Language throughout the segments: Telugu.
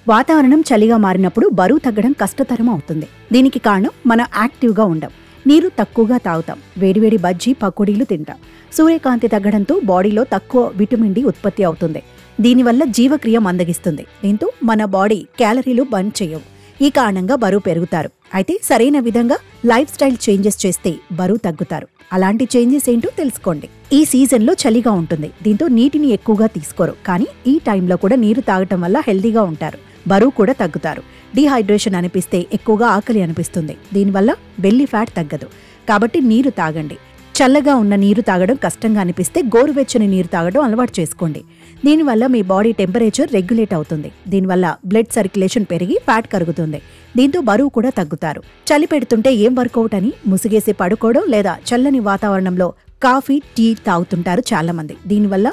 వాతావరణం చలిగా మారినప్పుడు బరువు తగ్గడం కష్టతరం అవుతుంది. దీనికి కారణం మనం యాక్టివ్గా ఉండం, నీరు తక్కువగా తాగుతాం, వేడివేడి బజ్జీ పకోడీలు తింటాం. సూర్యకాంతి తగ్గడంతో బాడీలో తక్కువ విటమిన్ డి ఉత్పత్తి అవుతుంది. దీనివల్ల జీవక్రియ మందగిస్తుంది. దీంతో మన బాడీ క్యాలరీలు బర్న్ చేయవు. ఈ కారణంగా బరువు పెరుగుతారు. అయితే సరైన విధంగా లైఫ్ స్టైల్ చేంజెస్ చేస్తే బరువు తగ్గుతారు. అలాంటి చేంజెస్ ఏంటో తెలుసుకోండి. ఈ సీజన్లో చలిగా ఉంటుంది, దీంతో నీటిని ఎక్కువగా తీసుకోరు. కానీ ఈ టైంలో కూడా నీరు తాగటం వల్ల హెల్దీగా ఉంటారు, బరువు కూడా తగ్గుతారు. డీహైడ్రేషన్ అనిపిస్తే ఎక్కువగా ఆకలి అనిపిస్తుంది, దీనివల్ల బెల్లీ ఫ్యాట్ తగ్గదు. కాబట్టి నీరు తాగండి. చల్లగా ఉన్న నీరు తాగడం కష్టంగా అనిపిస్తే గోరువెచ్చని నీరు తాగడం అలవాటు చేసుకోండి. దీనివల్ల మీ బాడీ టెంపరేచర్ రెగ్యులేట్ అవుతుంది. దీనివల్ల బ్లడ్ సర్క్యులేషన్ పెరిగి ఫ్యాట్ కరుగుతుంది. దీంతో బరువు కూడా తగ్గుతారు. చలి పెడుతుంటే ఏం వర్కౌట్ అని ముసుగేసి పడుకోవడం లేదా చల్లని వాతావరణంలో కాఫీ, టీ తాగుతుంటారు చాలా మంది. దీనివల్ల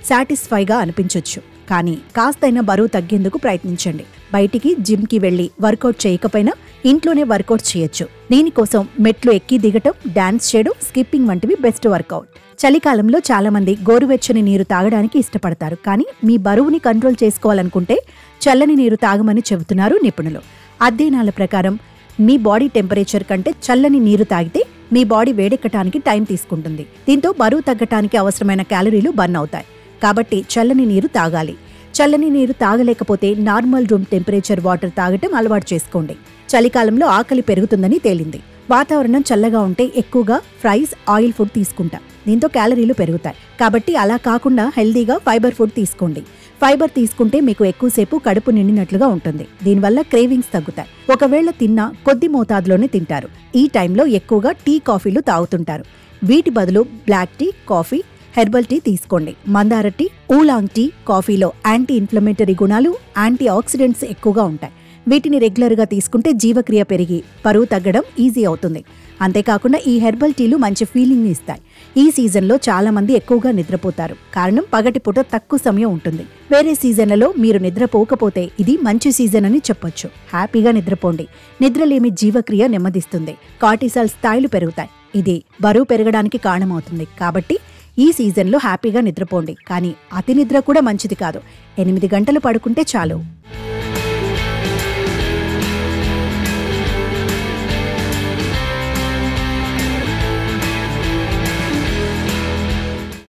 సాటిస్ఫైగా అనిపించొచ్చు, కానీ కాస్తైనా బరువు తగ్గేందుకు ప్రయత్నించండి. బయటికి జిమ్కి వెళ్లి వర్కౌట్ చేయకపోయినా ఇంట్లోనే వర్కౌట్ చేయొచ్చు. దీనికోసం మెట్లు ఎక్కి దిగటం, డాన్స్ చేయడం, స్కిప్పింగ్ వంటివి బెస్ట్ వర్కౌట్. చలికాలంలో చాలా మంది గోరువెచ్చని నీరు తాగడానికి ఇష్టపడతారు. కానీ మీ బరువుని కంట్రోల్ చేసుకోవాలనుకుంటే చల్లని నీరు తాగమని చెబుతున్నారు నిపుణులు. అధ్యయనాల ప్రకారం మీ బాడీ టెంపరేచర్ కంటే చల్లని నీరు తాగితే మీ బాడీ వేడెక్కటానికి టైం తీసుకుంటుంది. దీంతో బరువు తగ్గటానికి అవసరమైన క్యాలరీలు బర్న్ అవుతాయి. కాబట్టి చల్లని నీరు తాగాలి. చల్లని నీరు తాగలేకపోతే నార్మల్ రూమ్ టెంపరేచర్ వాటర్ తాగటం అలవాటు చేసుకోండి. చలికాలంలో ఆకలి పెరుగుతుందని తేలింది. వాతావరణం చల్లగా ఉంటే ఎక్కువగా ఫ్రైస్, ఆయిల్ ఫుడ్ తీసుకుంటాం. దీంతో క్యాలరీలు పెరుగుతాయి. కాబట్టి అలా కాకుండా హెల్దీగా ఫైబర్ ఫుడ్ తీసుకోండి. ఫైబర్ తీసుకుంటే మీకు ఎక్కువసేపు కడుపు నిండినట్లుగా ఉంటుంది. దీనివల్ల క్రేవింగ్స్ తగ్గుతాయి. ఒకవేళ తిన్నా కొద్ది మోతాదులోనే తింటారు. ఈ టైంలో ఎక్కువగా టీ, కాఫీలు తాగుతుంటారు. వీటి బదులు black tea, coffee, herbal tea తీసుకోండి. మందార టీ, ఊలాంగ్ టీ, కాఫీలో యాంటీ ఇన్ఫ్లమేటరీ గుణాలు, యాంటీ ఆక్సిడెంట్స్ ఎక్కువగా ఉంటాయి. వీటిని రెగ్యులర్గా తీసుకుంటే జీవక్రియ పెరిగి బరువు తగ్గడం ఈజీ అవుతుంది. అంతేకాకుండా ఈ హెర్బల్ టీలు మంచి ఫీలింగ్ని ఇస్తాయి. ఈ సీజన్లో చాలా మంది ఎక్కువగా నిద్రపోతారు. కారణం పగటిపూట తక్కువ సమయం ఉంటుంది. వేరే సీజన్లలో మీరు నిద్రపోకపోతే ఇది మంచి సీజన్ అని చెప్పొచ్చు. హ్యాపీగా నిద్రపోండి. నిద్రలేమి జీవక్రియ నెమ్మదిస్తుంది. కార్టిసాల్ స్థాయిలు పెరుగుతాయి. ఇది బరువు పెరగడానికి కారణమవుతుంది. కాబట్టి ఈ సీజన్లో హ్యాపీగా నిద్రపోండి. కానీ అతి నిద్ర కూడా మంచిది కాదు. 8 గంటలు పడుకుంటే చాలు.